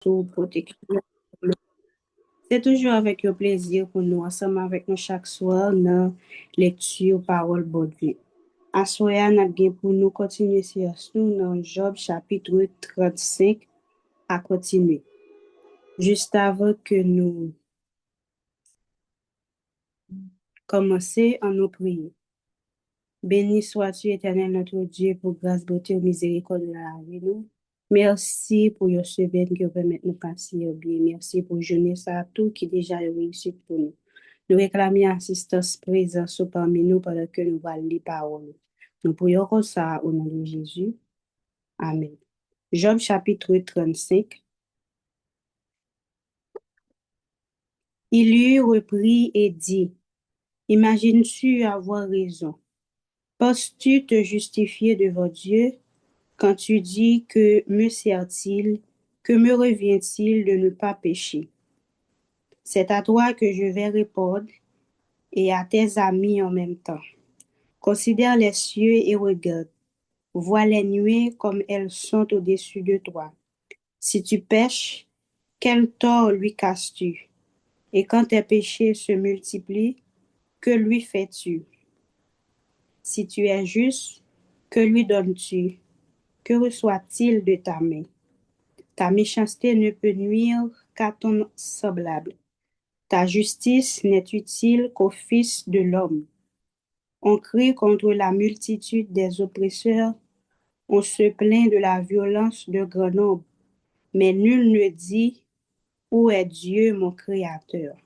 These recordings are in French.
sous protection. C'est toujours avec un plaisir pour nous, ensemble avec nous chaque soir, dans lecture parole bon Dieu. Assoya n'a bien pour nous continuer sur nous dans Job chapitre 35 à continuer. Juste avant que nous commencer en nous prier. Béni sois-tu, éternel notre Dieu, pour grâce, beauté et miséricorde de la vie nous. Merci pour your semaine qui permet de nous passer au bien. Merci pour jeunesse à tout qui déjà réussi pour nous. Nous réclamons assistance présence parmi nous pendant que nous allons lire paroles. Nous prions comme ça au nom de Jésus. Amen. Job chapitre 35. Il lui reprit et dit, imagines-tu avoir raison? Penses-tu te justifier devant Dieu quand tu dis que me sert-il, que me revient-il de ne pas pécher? C'est à toi que je vais répondre et à tes amis en même temps. Considère les cieux et regarde. Vois les nuées comme elles sont au-dessus de toi. Si tu pèches, quel tort lui casses-tu? Et quand tes péchés se multiplient, que lui fais-tu? Si tu es juste, que lui donnes-tu? Que reçoit-il de ta main? Ta méchanceté ne peut nuire qu'à ton semblable. Ta justice n'est utile qu'au Fils de l'homme. On crie contre la multitude des oppresseurs, on se plaint de la violence de grand nombre, mais nul ne dit où est Dieu mon Créateur,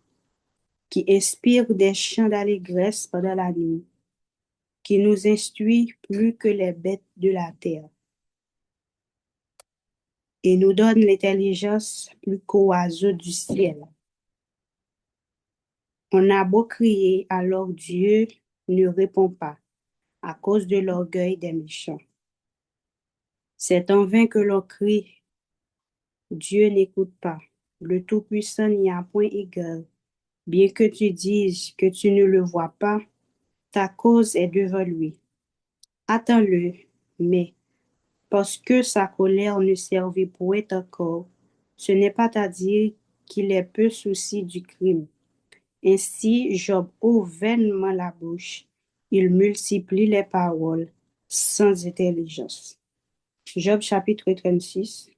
qui inspire des chants d'allégresse pendant la nuit, qui nous instruit plus que les bêtes de la terre, et nous donne l'intelligence plus qu'aux oiseaux du ciel. On a beau crier, alors Dieu ne répond pas, à cause de l'orgueil des méchants. C'est en vain que l'on crie, Dieu n'écoute pas. Le Tout-Puissant n'y a point égard. Bien que tu dises que tu ne le vois pas, ta cause est devant lui. Attends-le, mais parce que sa colère ne servit point encore, ce n'est pas à dire qu'il est peu souci du crime. Ainsi, Job ouvre vainement la bouche, il multiplie les paroles sans intelligence. Job chapitre 36.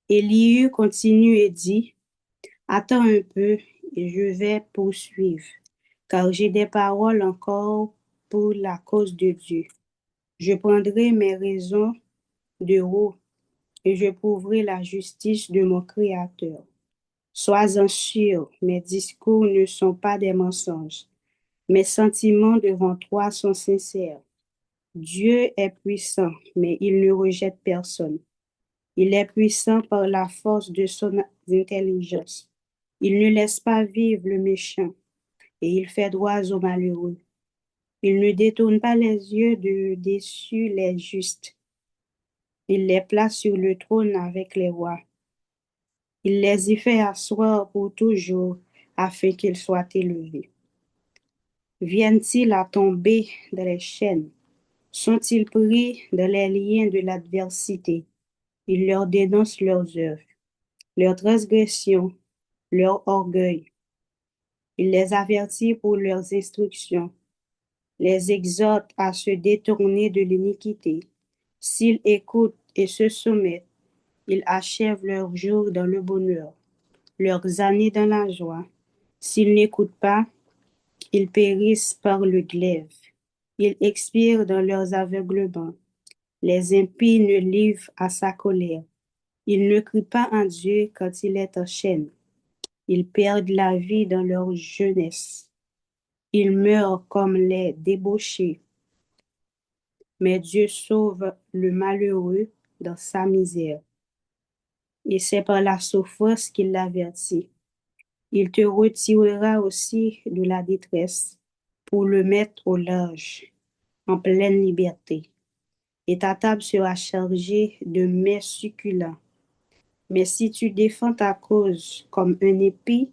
Élihu continue et dit, attends un peu et je vais poursuivre, car j'ai des paroles encore pour la cause de Dieu. Je prendrai mes raisons de haut et je prouverai la justice de mon Créateur. Sois-en sûr, mes discours ne sont pas des mensonges. Mes sentiments devant toi sont sincères. Dieu est puissant, mais il ne rejette personne. Il est puissant par la force de son intelligence. Il ne laisse pas vivre le méchant et il fait droit aux malheureux. Il ne détourne pas les yeux de dessus les justes. Il les place sur le trône avec les rois. Il les y fait asseoir pour toujours afin qu'ils soient élevés. Viennent-ils à tomber dans les chaînes? Sont-ils pris dans les liens de l'adversité? Il leur dénonce leurs œuvres, leurs transgressions, leur orgueil. Il les avertit pour leurs instructions, les exhorte à se détourner de l'iniquité. S'ils écoutent et se soumettent, ils achèvent leurs jours dans le bonheur, leurs années dans la joie. S'ils n'écoutent pas, ils périssent par le glaive. Ils expirent dans leurs aveuglements. Les impies ne livrent à sa colère. Ils ne crient pas en Dieu quand il est en chaîne. Ils perdent la vie dans leur jeunesse. Ils meurent comme les débauchés. Mais Dieu sauve le malheureux dans sa misère. Et c'est par la souffrance qu'il l'avertit. Il te retirera aussi de la détresse pour le mettre au large, en pleine liberté. Et ta table sera chargée de mets succulents. Mais si tu défends ta cause comme un épée,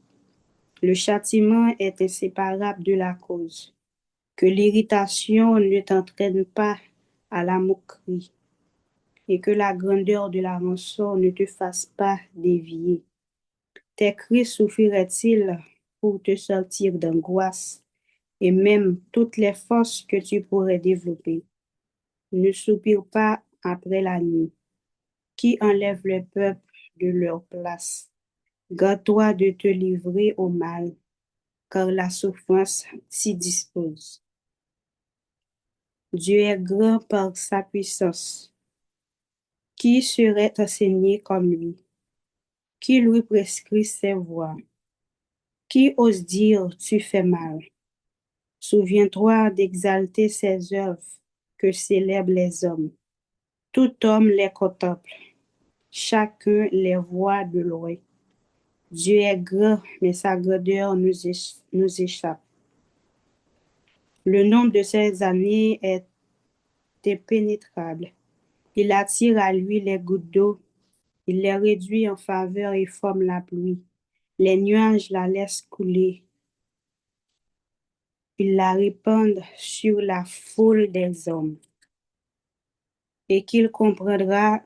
le châtiment est inséparable de la cause. Que l'irritation ne t'entraîne pas à la moquerie et que la grandeur de la rançon ne te fasse pas dévier. Tes cris suffiraient-ils pour te sortir d'angoisse et même toutes les forces que tu pourrais développer? Ne soupire pas après la nuit, qui enlève le peuple de leur place. Garde-toi de te livrer au mal, car la souffrance s'y dispose. Dieu est grand par sa puissance. Qui serait enseigné comme lui? Qui lui prescrit ses voies? Qui ose dire tu fais mal? Souviens-toi d'exalter ses œuvres que célèbrent les hommes. Tout homme les contemple, chacun les voit de loin. Dieu est grand, mais sa grandeur nous échappe. Le nombre de ses années est impénétrable. Il attire à lui les gouttes d'eau, il les réduit en faveur et forme la pluie. Les nuages la laissent couler, il la répand sur la foule des hommes. Et qu'il comprendra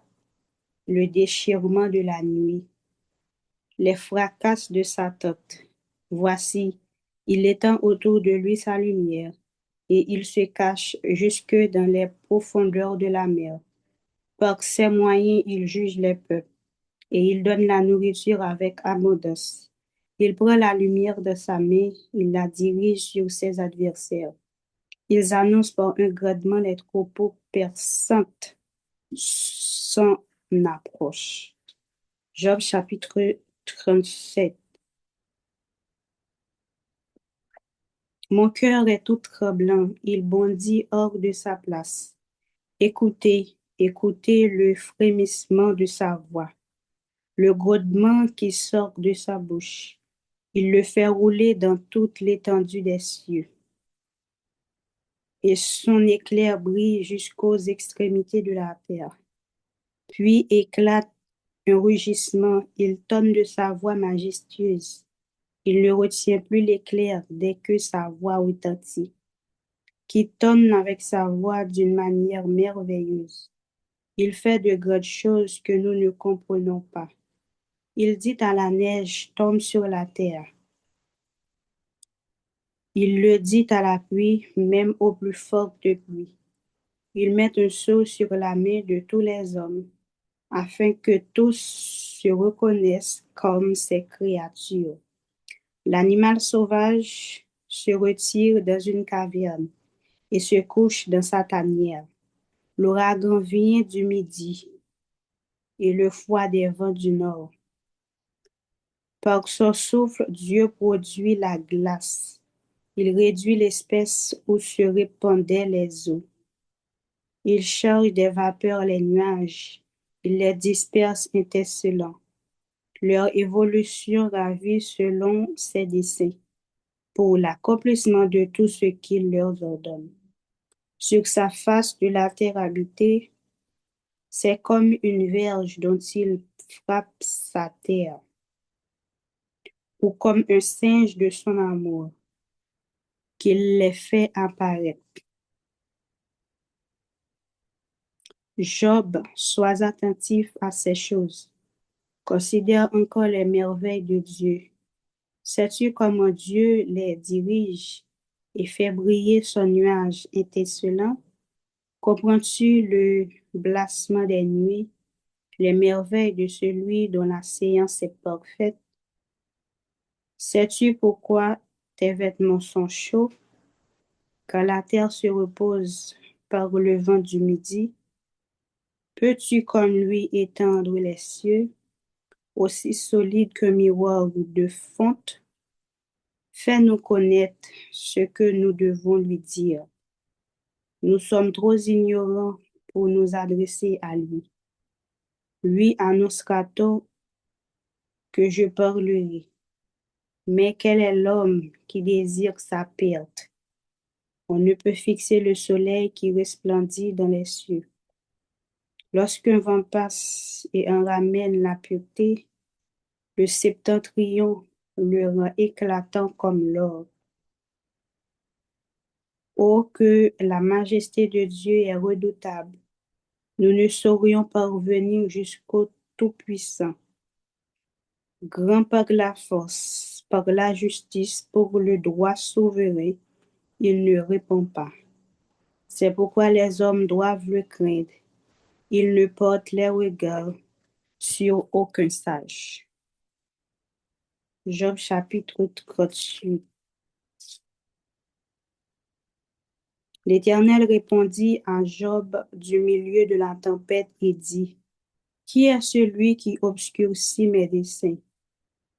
le déchirement de la nuit, les fracasses de sa tente. Voici, il étend autour de lui sa lumière, et il se cache jusque dans les profondeurs de la mer. Par ses moyens, il juge les peuples, et il donne la nourriture avec abondance. Il prend la lumière de sa main, il la dirige sur ses adversaires. Ils annoncent par un gradement les troupeaux perçantes son approche. Job chapitre 37. Mon cœur est tout tremblant, il bondit hors de sa place. Écoutez, écoutez le frémissement de sa voix, le grondement qui sort de sa bouche. Il le fait rouler dans toute l'étendue des cieux, et son éclair brille jusqu'aux extrémités de la terre. Puis éclate un rugissement, il tonne de sa voix majestueuse. Il ne retient plus l'éclair dès que sa voix retentit, qui tonne avec sa voix d'une manière merveilleuse. Il fait de grandes choses que nous ne comprenons pas. Il dit à la neige, tombe sur la terre. Il le dit à la pluie, même aux plus fortes pluies. Il met un sceau sur la main de tous les hommes, afin que tous se reconnaissent comme ses créatures. L'animal sauvage se retire dans une caverne et se couche dans sa tanière. L'ouragan vient du midi et le froid des vents du nord. Par son souffle, Dieu produit la glace. Il réduit l'espèce où se répandaient les eaux. Il charge des vapeurs les nuages. Il les disperse étincelants. Leur évolution ravit selon ses desseins, pour l'accomplissement de tout ce qu'il leur ordonne. Sur sa face de la terre habitée, c'est comme une verge dont il frappe sa terre, ou comme un singe de son amour, qu'il les fait apparaître. Job, sois attentif à ces choses. Considère encore les merveilles de Dieu. Sais-tu comment Dieu les dirige et fait briller son nuage étincelant? Comprends-tu le blasement des nuits, les merveilles de celui dont la séance est parfaite? Sais-tu pourquoi tes vêtements sont chauds, quand la terre se repose par le vent du midi? Peux-tu comme lui étendre les cieux, aussi solides qu'un miroir de fonte? Fais-nous connaître ce que nous devons lui dire. Nous sommes trop ignorants pour nous adresser à lui. Lui annoncera-t-on que je parlerai. Mais quel est l'homme qui désire sa perte? On ne peut fixer le soleil qui resplendit dans les cieux. Lorsqu'un vent passe et en ramène la pureté, le septentrion le rend éclatant comme l'or. Oh, que la majesté de Dieu est redoutable! Nous ne saurions parvenir jusqu'au Tout-Puissant, grand par la force, par la justice, pour le droit souverain. Il ne répond pas. C'est pourquoi les hommes doivent le craindre. Ils ne portent les regards sur aucun sage. Job chapitre 38. L'Éternel répondit à Job du milieu de la tempête et dit, qui est celui qui obscurcit mes desseins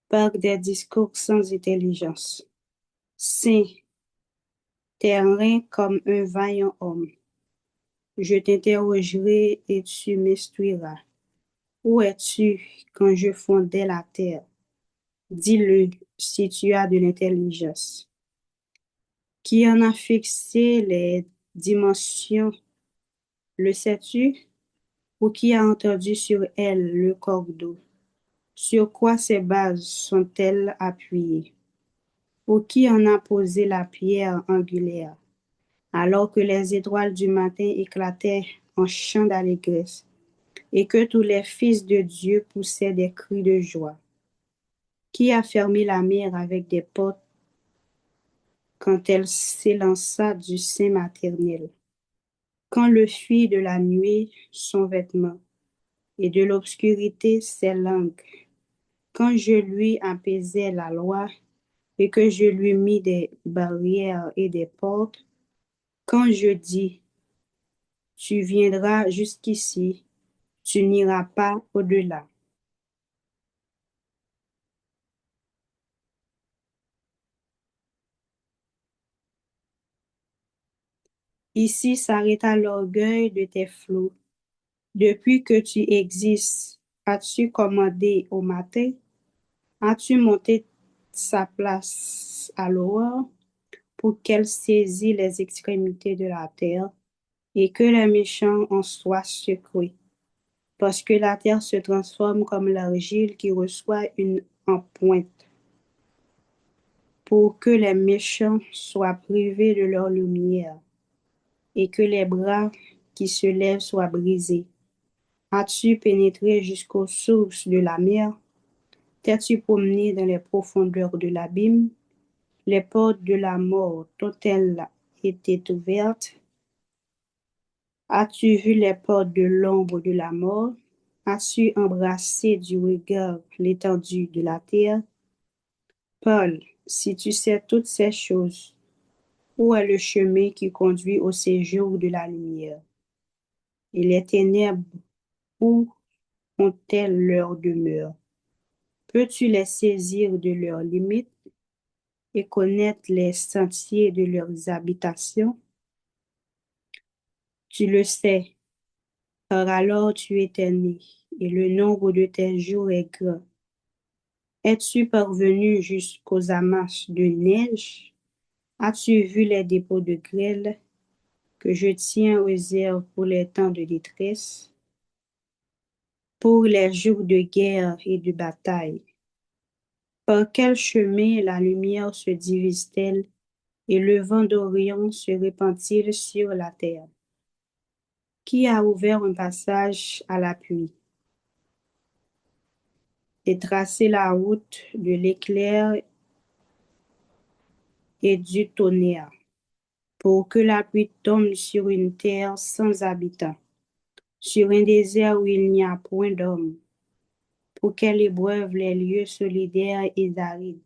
par des discours sans intelligence? Saint, terrain comme un vaillant homme. Je t'interrogerai et tu m'instruiras. Où es-tu quand je fondais la terre? Dis-le si tu as de l'intelligence. Qui en a fixé les dimensions, le sais-tu? Ou qui a entendu sur elle le cordeau? Sur quoi ces bases sont-elles appuyées? Ou qui en a posé la pierre angulaire? Alors que les étoiles du matin éclataient en chants d'allégresse, et que tous les fils de Dieu poussaient des cris de joie. Qui a fermé la mer avec des portes quand elle s'élança du sein maternel? Quand le fit de la nuée son vêtement, et de l'obscurité ses langues, quand je lui apaisai la loi, et que je lui mis des barrières et des portes, quand je dis, tu viendras jusqu'ici, tu n'iras pas au-delà. Ici s'arrêta l'orgueil de tes flots. Depuis que tu existes, as-tu commandé au matin? As-tu monté sa place à l'aurore pour qu'elle saisit les extrémités de la terre et que les méchants en soient secoués? Parce que la terre se transforme comme l'argile qui reçoit une empreinte, pour que les méchants soient privés de leur lumière et que les bras qui se lèvent soient brisés. As-tu pénétré jusqu'aux sources de la mer? T'es-tu promené dans les profondeurs de l'abîme? Les portes de la mort t'ont-elles été ouvertes? As-tu vu les portes de l'ombre de la mort? As-tu embrassé du regard l'étendue de la terre? Paul, si tu sais toutes ces choses, où est le chemin qui conduit au séjour de la lumière? Et les ténèbres, où ont-elles leur demeure? Peux-tu les saisir de leurs limites et connaître les sentiers de leurs habitations? Tu le sais, car alors tu étais né, et le nombre de tes jours est grand. Es-tu parvenu jusqu'aux amasses de neige? As-tu vu les dépôts de grêle que je tiens aux réserve pour les temps de détresse, pour les jours de guerre et de bataille? Par quel chemin la lumière se divise-t-elle et le vent d'Orient se répand-il sur la terre? Qui a ouvert un passage à la pluie et tracé la route de l'éclair et du tonnerre, pour que la pluie tombe sur une terre sans habitants, sur un désert où il n'y a point d'homme, pour qu'elle ébreuve les lieux solidaires et arides,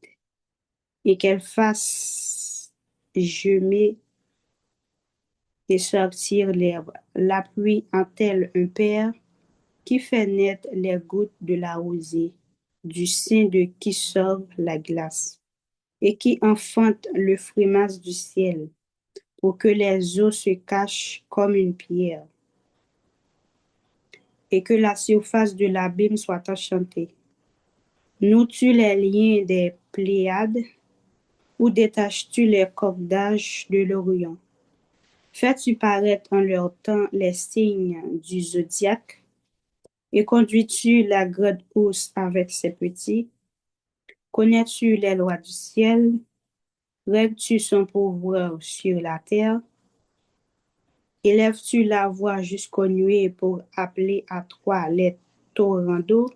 et qu'elle fasse gemer et sortir l'herbe. La pluie en tel un père qui fait naître les gouttes de la rosée, du sein de qui sort la glace, et qui enfante le frimas du ciel, pour que les eaux se cachent comme une pierre, et que la surface de l'abîme soit enchantée. Noues-tu les liens des Pléiades, ou détaches-tu les cordages de l'Orient? Fais-tu paraître en leur temps les signes du zodiaque, et conduis-tu la grande ours avec ses petits? Connais-tu les lois du ciel? Règles-tu son pouvoir sur la terre? Élèves-tu la voix jusqu'aux nuées pour appeler à toi les torrents d'eau?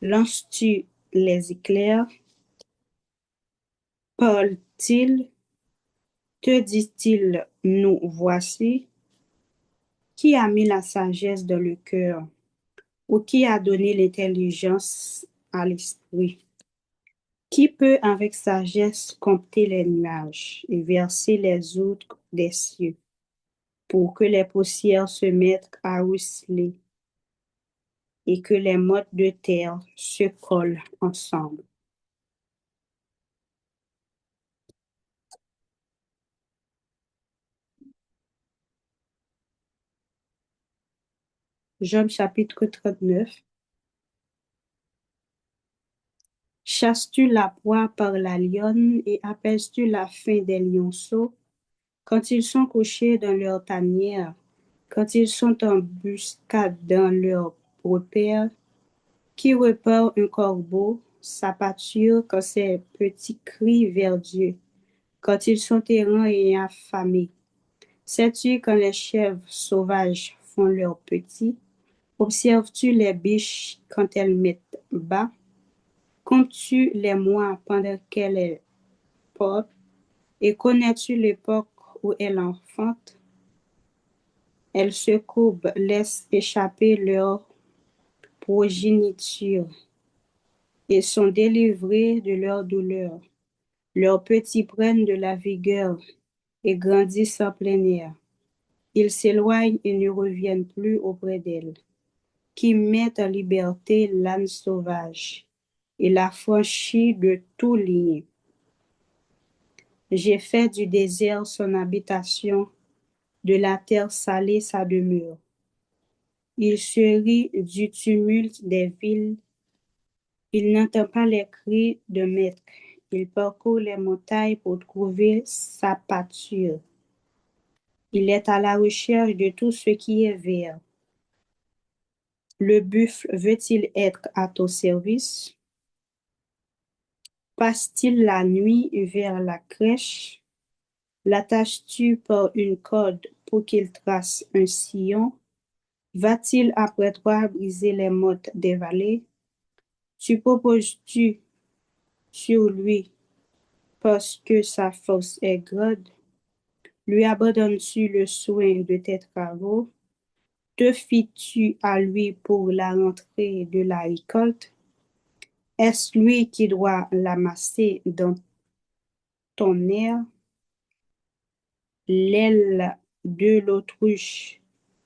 Lances-tu les éclairs? Parle-t-il? Te dit-il, nous voici? Qui a mis la sagesse dans le cœur? Ou qui a donné l'intelligence à l'esprit? Qui peut avec sagesse compter les nuages et verser les eaux des cieux pour que les poussières se mettent à ruisseler et que les mottes de terre se collent ensemble? Job chapitre 39. Chasses-tu la proie par la lionne et apaises-tu la faim des lionceaux? Quand ils sont couchés dans leur tanière, quand ils sont en embuscade dans leur repère, qui repart un corbeau, sa pâture quand ses petits crient vers Dieu, quand ils sont errants et affamés. Sais-tu quand les chèvres sauvages font leurs petits? Observes-tu les biches quand elles mettent bas? Comptes-tu les mois pendant qu'elles portent? Et connais-tu l'époque où elles enfantent? Elles se courbent, laissent échapper leur progéniture et sont délivrées de leur douleur. Leurs petits prennent de la vigueur et grandissent en plein air. Ils s'éloignent et ne reviennent plus auprès d'elles. Qui met en liberté l'âne sauvage et l'affranchit de tout lien. J'ai fait du désert son habitation, de la terre salée sa demeure. Il se rit du tumulte des villes. Il n'entend pas les cris de maître. Il parcourt les montagnes pour trouver sa pâture. Il est à la recherche de tout ce qui est vert. Le buffle veut-il être à ton service? Passe-t-il la nuit vers la crèche? L'attaches-tu par une corde pour qu'il trace un sillon? Va-t-il après toi briser les mottes des vallées? Tu proposes-tu sur lui parce que sa force est grande? Lui abandonnes-tu le soin de tes travaux? Te fies-tu à lui pour la rentrée de la récolte? Est-ce lui qui doit l'amasser dans ton air? L'aile de l'autruche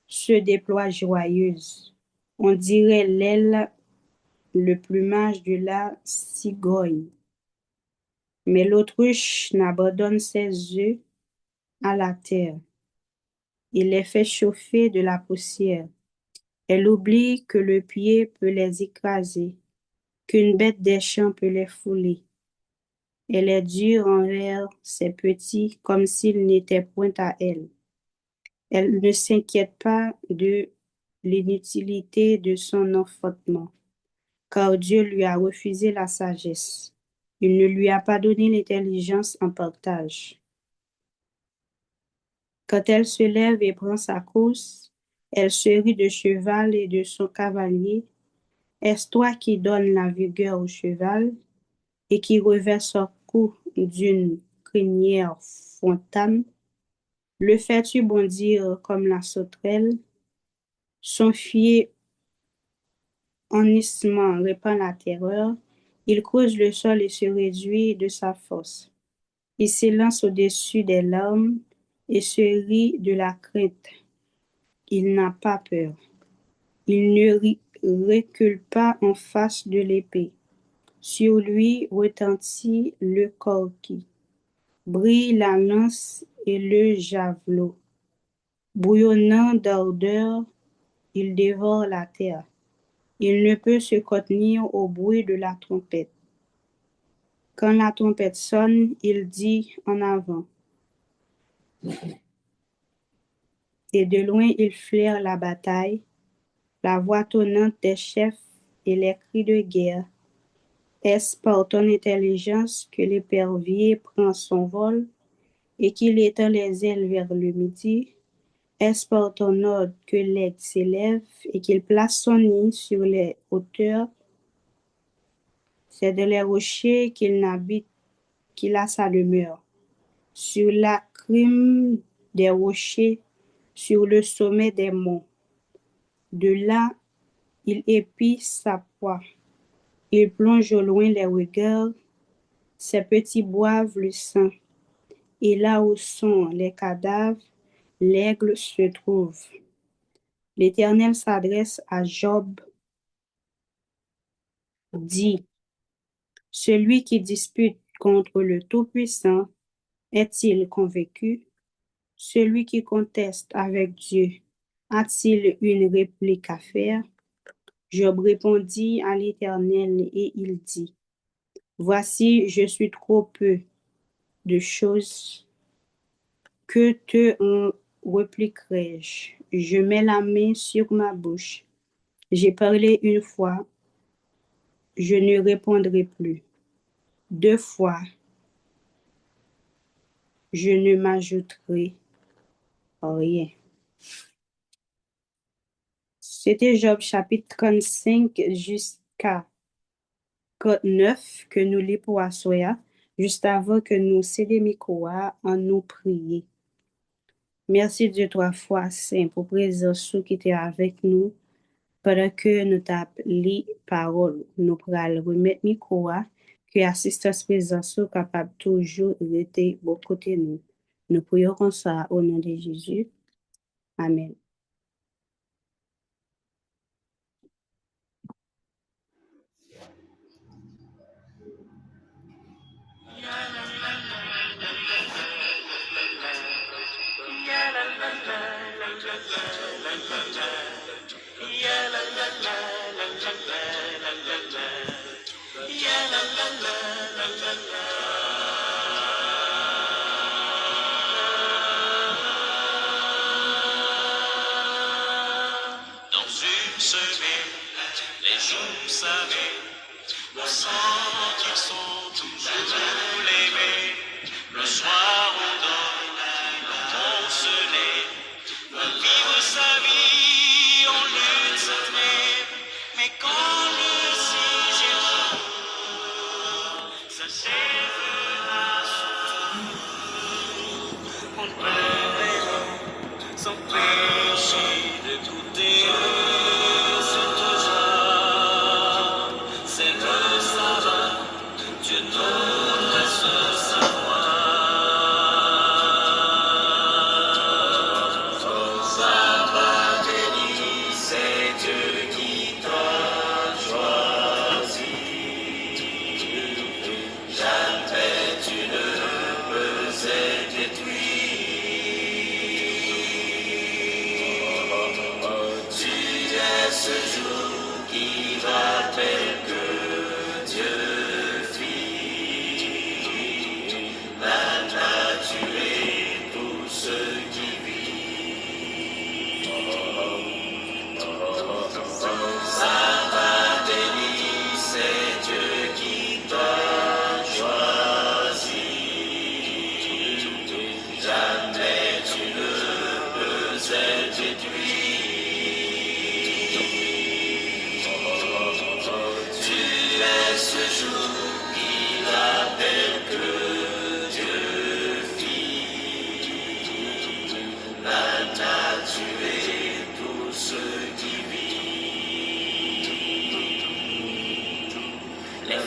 se déploie joyeuse. On dirait l'aile, le plumage de la cigogne. Mais l'autruche n'abandonne ses œufs à la terre. Il les fait chauffer de la poussière. Elle oublie que le pied peut les écraser, qu'une bête des champs peut les fouler. Elle est dure envers ses petits comme s'ils n'étaient point à elle. Elle ne s'inquiète pas de l'inutilité de son enfantement, car Dieu lui a refusé la sagesse. Il ne lui a pas donné l'intelligence en partage. Quand elle se lève et prend sa course, elle se rit de cheval et de son cavalier. Est-ce toi qui donnes la vigueur au cheval et qui revêt son cou d'une crinière fontane? Le fais-tu bondir comme la sauterelle? Son fier hennissement répand la terreur. Il creuse le sol et se réduit de sa force. Il s'élance au-dessus des larmes et se rit de la crainte. Il n'a pas peur. Il ne recule pas en face de l'épée. Sur lui retentit le corki. Brille la lance et le javelot. Bouillonnant d'ardeur, il dévore la terre. Il ne peut se contenir au bruit de la trompette. Quand la trompette sonne, il dit en avant. Et de loin, il flaire la bataille, la voix tonnante des chefs et les cris de guerre. Est-ce par ton intelligence que l'épervier prend son vol et qu'il étend les ailes vers le midi? Est-ce par ton ordre que l'aigle s'élève et qu'il place son nid sur les hauteurs? C'est de les rochers qu'il a sa demeure. Sur la crème des rochers, sur le sommet des monts. De là, il épie sa proie. Il plonge au loin les regards. Ses petits boivent le sang. Et là où sont les cadavres, l'aigle se trouve. L'Éternel s'adresse à Job, dit, celui qui dispute contre le Tout-Puissant est-il convaincu? Celui qui conteste avec Dieu a-t-il une réplique à faire? Job répondit à l'Éternel et il dit, voici, je suis trop peu de choses, que te en répliquerai-je? Je mets la main sur ma bouche. J'ai parlé une fois, je ne répondrai plus. Deux fois, je ne m'ajouterai rien. C'était Job chapitre 35 jusqu'à 49 que nous lisons pour Assoya, juste avant que nous cédions micro en nous prier. Merci Dieu trois fois saint pour présence qui était avec nous pendant que nous tapons les paroles. Nous pourrons remettre micro que assistance présence capable toujours rester au côté de nous. Nous prions comme ça au nom de Jésus. Amen. Dans une semaine, les jours s'avèrent, on sent qu'ils sont toujours les mêmes. Le soir on dort, on se lève, on vit sa vie, on lutte sa même. Mais quand le sixième jour s'achève à son tour, on peut vraiment s'empêcher de goûter cette joie. C'est le sabbat, Dieu nous laisse savoir. Ton sabbat béni, c'est Dieu qui t'a choisi. Jamais tu ne peux être détruit. Tu es ce jour qui rappelle que Dieu fit la nature et tout ce qui vit. Sabbat béni, c'est Dieu qui t'a choisi. Jamais tu ne peux être détruit. Tu es ce jour qui rappelle que Dieu fit la nature et tout ce qui vit. Les